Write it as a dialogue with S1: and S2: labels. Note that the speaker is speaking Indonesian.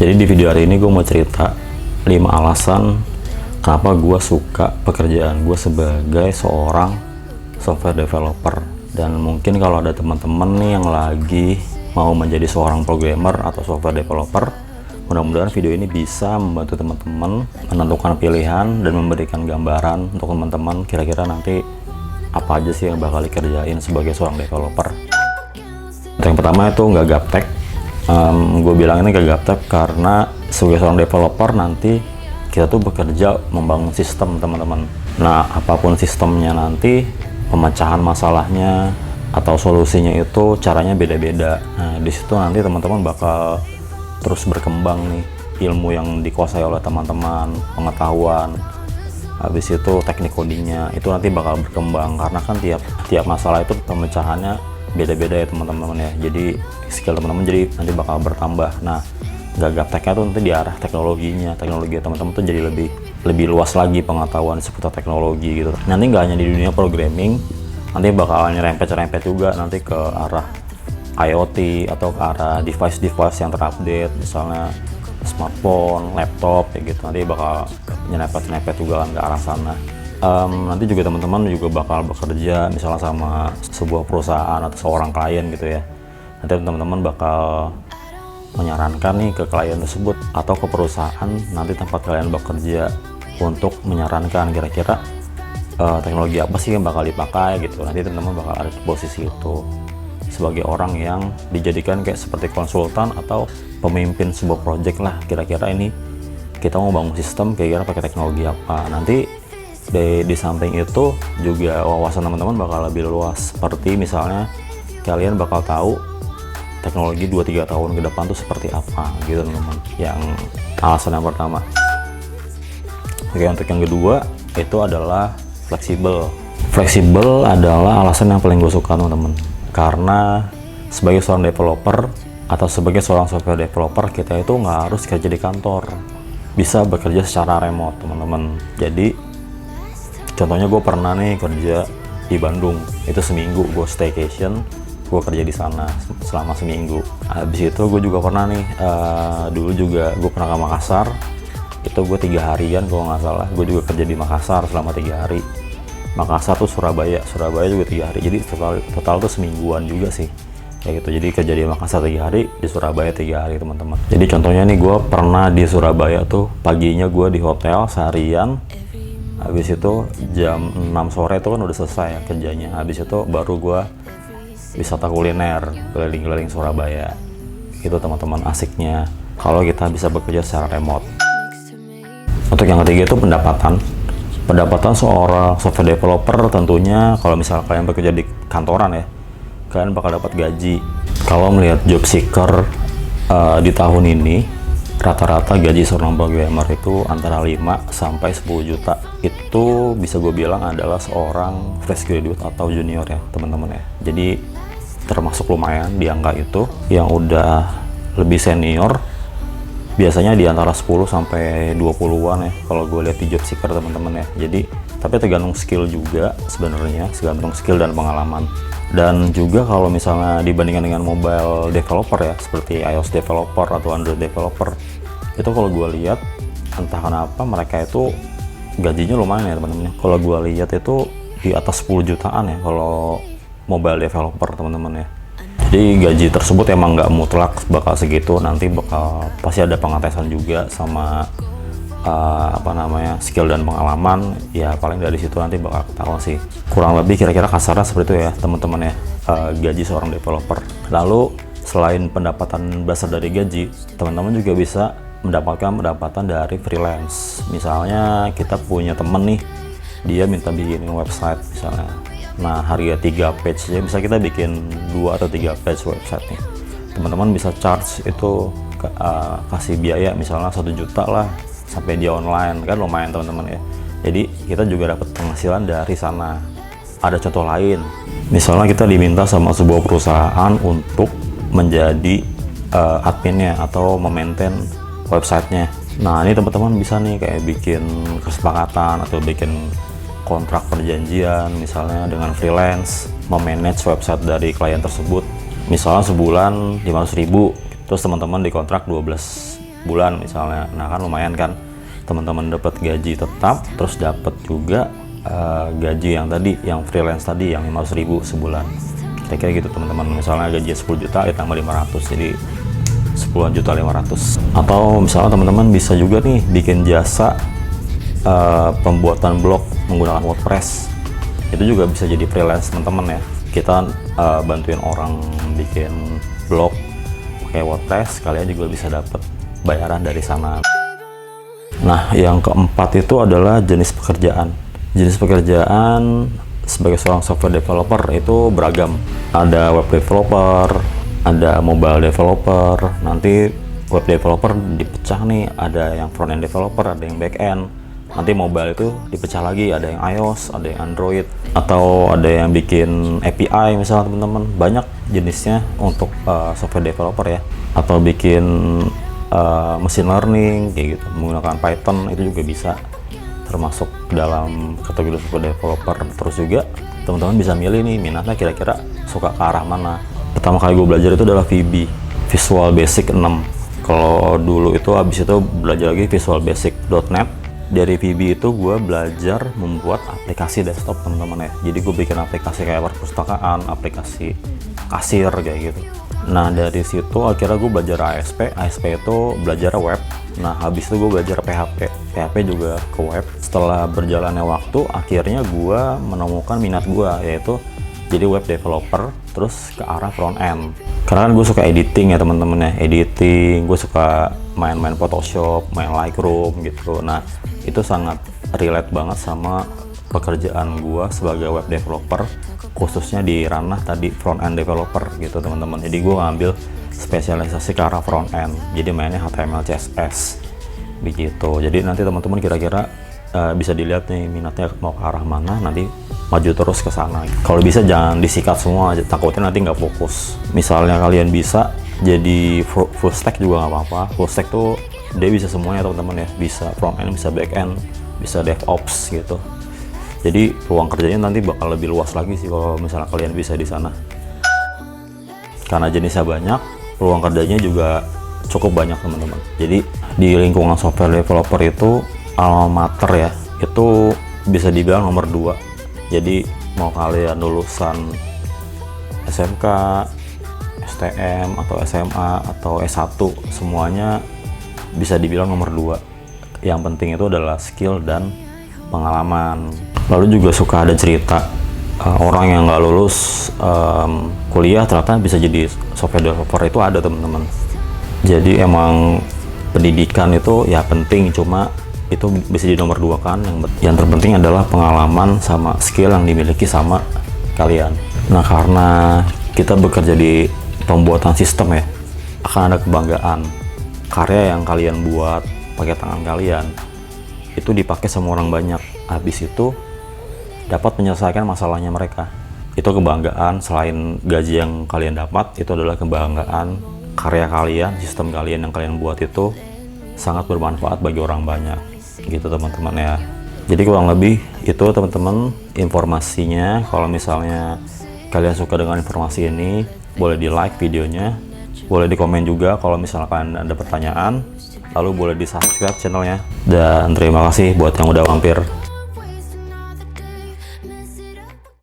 S1: Jadi di video hari ini gue mau cerita 5 alasan kenapa gue suka pekerjaan gue sebagai seorang software developer. Dan mungkin kalau ada teman-teman nih yang lagi mau menjadi seorang programmer atau software developer, mudah-mudahan video ini bisa membantu teman-teman menentukan pilihan dan memberikan gambaran untuk teman-teman kira-kira nanti apa aja sih yang bakal dikerjain sebagai seorang developer. Yang pertama itu nggak gaptek. Gue bilang ini gak gaptek karena sebagai seorang developer nanti kita tuh bekerja membangun sistem, teman-teman. Nah, apapun sistemnya nanti, pemecahan masalahnya atau solusinya itu caranya beda-beda. Nah, di situ nanti teman-teman bakal terus berkembang nih, ilmu yang dikuasai oleh teman-teman, pengetahuan. Habis itu teknik codingnya itu nanti bakal berkembang karena kan tiap masalah itu pemecahannya beda-beda ya teman-teman ya. Jadi skill teman-teman jadi nanti bakal bertambah. Nah, nggak gapteknya tuh nanti di arah teknologinya. Teknologi teman-teman tuh jadi lebih luas lagi pengetahuan seputar teknologi gitu. Nanti nggak hanya di dunia programming, nanti bakal nyerempet-nyerempet juga nanti ke arah IoT atau ke arah device-device yang terupdate, misalnya smartphone, laptop kayak gitu. Nanti bakal nyerempet-nyerempet juga kan ke arah sana. Nanti juga teman-teman juga bakal bekerja misalnya sama sebuah perusahaan atau seorang klien gitu ya. Nanti teman-teman bakal menyarankan nih ke klien tersebut atau ke perusahaan nanti tempat kalian bekerja untuk menyarankan kira-kira teknologi apa sih yang bakal dipakai gitu. Nanti teman-teman bakal ada di posisi itu sebagai orang yang dijadikan kayak seperti konsultan atau pemimpin sebuah project lah. Kira-kira ini kita mau bangun sistem kira-kira pakai teknologi apa. Nanti di samping itu juga wawasan teman-teman bakal lebih luas, seperti misalnya kalian bakal tahu teknologi 2-3 tahun ke depan tuh seperti apa gitu teman-teman. Yang alasan yang pertama. Oke, untuk yang kedua itu adalah fleksibel. Fleksibel adalah alasan yang paling gue suka teman-teman, karena sebagai seorang developer atau sebagai seorang software developer kita itu nggak harus kerja di kantor, bisa bekerja secara remote teman-teman. Jadi contohnya gue pernah nih kerja di Bandung, itu seminggu gue staycation, gue kerja di sana selama seminggu. Habis itu gue juga pernah nih, dulu juga gue pernah ke Makassar, itu gue 3 harian kalau nggak salah, gue juga kerja di Makassar selama 3 hari. Makassar tuh Surabaya juga 3 hari, jadi total tuh semingguan juga sih kayak gitu. Jadi kerja di Makassar 3 hari, di Surabaya 3 hari teman-teman. Jadi contohnya nih gue pernah di Surabaya tuh paginya gue di hotel seharian. Habis itu jam 6 sore itu kan udah selesai ya kerjanya. Habis itu baru gua wisata kuliner keliling-keliling Surabaya. Itu teman-teman asiknya kalau kita bisa bekerja secara remote. Untuk yang ketiga itu pendapatan. Pendapatan seorang software developer tentunya kalau misalnya kalian bekerja di kantoran ya, kalian bakal dapat gaji. Kalau melihat job seeker di tahun ini, rata-rata gaji seorang programmer itu antara 5 sampai 10 juta. Itu bisa gue bilang adalah seorang fresh graduate atau junior ya teman-teman ya. Jadi termasuk lumayan di angka itu. Yang udah lebih senior biasanya di antara 10 sampai 20-an ya kalau gue lihat di job seeker teman-teman ya. Jadi tapi tergantung skill juga sebenarnya, tergantung skill dan pengalaman. Dan juga kalau misalnya dibandingkan dengan mobile developer ya, seperti iOS developer atau Android developer, itu kalau gue lihat entah kenapa mereka itu gajinya lumayan ya teman-teman. Kalau gue lihat itu di atas 10 jutaan ya kalau mobile developer teman-teman ya. Jadi gaji tersebut emang nggak mutlak bakal segitu, nanti bakal pasti ada pengetesan juga sama skill dan pengalaman ya. Paling dari situ nanti bakal ketahuan sih, kurang lebih kira-kira kasarnya seperti itu ya teman-teman ya, gaji seorang developer. Lalu selain pendapatan besar dari gaji, teman-teman juga bisa mendapatkan pendapatan dari freelance. Misalnya kita punya temen nih, dia minta bikinin website misalnya. Nah, harga 3 page ya, bisa kita bikin 2 atau 3 page website nih. Teman-teman bisa charge itu kasih biaya misalnya 1 juta lah sampai dia online, kan lumayan teman-teman ya. Jadi kita juga dapat penghasilan dari sana. Ada contoh lain, misalnya kita diminta sama sebuah perusahaan untuk menjadi adminnya atau memaintain websitenya. Nah, ini teman-teman bisa nih kayak bikin kesepakatan atau bikin kontrak perjanjian misalnya dengan freelance, memanage website dari klien tersebut. Misalnya sebulan 500.000, terus teman-teman dikontrak 12 bulan misalnya. Nah kan lumayan kan, teman-teman dapat gaji tetap, terus dapat juga gaji yang tadi, yang freelance tadi, yang 500.000 sebulan. Kira-kira gitu teman-teman. Misalnya gaji 10 juta ditambah 500, jadi 10.500.000. Atau misalnya teman-teman bisa juga nih bikin jasa pembuatan blog menggunakan WordPress. Itu juga bisa jadi freelance teman-teman ya. Kita bantuin orang bikin blog pakai WordPress, kalian juga bisa dapat bayaran dari sana. Nah, yang keempat itu adalah jenis pekerjaan. Jenis pekerjaan sebagai seorang software developer itu beragam. Ada web developer, ada mobile developer. Nanti web developer dipecah nih, ada yang front end developer, ada yang back end. Nanti mobile itu dipecah lagi, ada yang iOS, ada yang Android, atau ada yang bikin API misalnya teman-teman. Banyak jenisnya untuk software developer ya. Atau bikin machine learning kayak gitu menggunakan Python, itu juga bisa termasuk dalam kategori software developer. Terus juga teman-teman bisa milih nih minatnya kira-kira suka ke arah mana. Pertama kali gue belajar itu adalah VB, Visual Basic 6. Kalau dulu itu habis itu belajar lagi Visual Basic.net. Dari VB itu gue belajar membuat aplikasi desktop teman-teman ya. Jadi gue bikin aplikasi kayak perpustakaan, aplikasi kasir kayak gitu. Nah dari situ akhirnya gue belajar ASP itu belajar web. Nah habis itu gue belajar PHP juga ke web. Setelah berjalannya waktu akhirnya gue menemukan minat gue, yaitu jadi web developer terus ke arah front end. Karena kan gue suka editing ya teman-teman ya, editing, gue suka main-main Photoshop, main Lightroom gitu. Nah itu sangat relate banget sama pekerjaan gue sebagai web developer, khususnya di ranah tadi front end developer gitu teman-teman. Jadi gue ngambil spesialisasi ke arah front end, jadi mainnya HTML CSS begitu. Jadi nanti teman-teman kira-kira bisa dilihat nih minatnya mau ke arah mana, nanti maju terus ke sana. Kalau bisa jangan disikat semua, takutnya nanti nggak fokus. Misalnya kalian bisa jadi full stack juga nggak apa-apa. Full stack tuh dia bisa semuanya teman-teman ya, bisa front end, bisa back end, bisa DevOps gitu. Jadi peluang kerjanya nanti bakal lebih luas lagi sih kalau misalnya kalian bisa di sana. Karena jenisnya banyak, peluang kerjanya juga cukup banyak teman-teman. Jadi di lingkungan software developer itu alma mater ya, itu bisa dibilang nomor 2. Jadi mau kalian lulusan SMK, STM atau SMA atau S1, semuanya bisa dibilang nomor 2. Yang penting itu adalah skill dan pengalaman. Lalu juga suka ada cerita orang yang nggak lulus kuliah ternyata bisa jadi software developer, itu ada teman-teman. Jadi emang pendidikan itu ya penting, cuma itu bisa di nomor 2 kan. Yang terpenting adalah pengalaman sama skill yang dimiliki sama kalian. Nah karena kita bekerja di pembuatan sistem ya, akan ada kebanggaan. Karya yang kalian buat pakai tangan kalian itu dipakai sama orang banyak. Habis itu dapat menyelesaikan masalahnya mereka. Itu kebanggaan. Selain gaji yang kalian dapat, itu adalah kebanggaan karya kalian, sistem kalian yang kalian buat itu sangat bermanfaat bagi orang banyak gitu teman-teman ya. Jadi kurang lebih itu teman-teman informasinya. Kalau misalnya kalian suka dengan informasi ini, boleh di like videonya, boleh di komen juga kalau misalkan ada pertanyaan, lalu boleh di subscribe channelnya. Dan terima kasih buat yang udah mampir.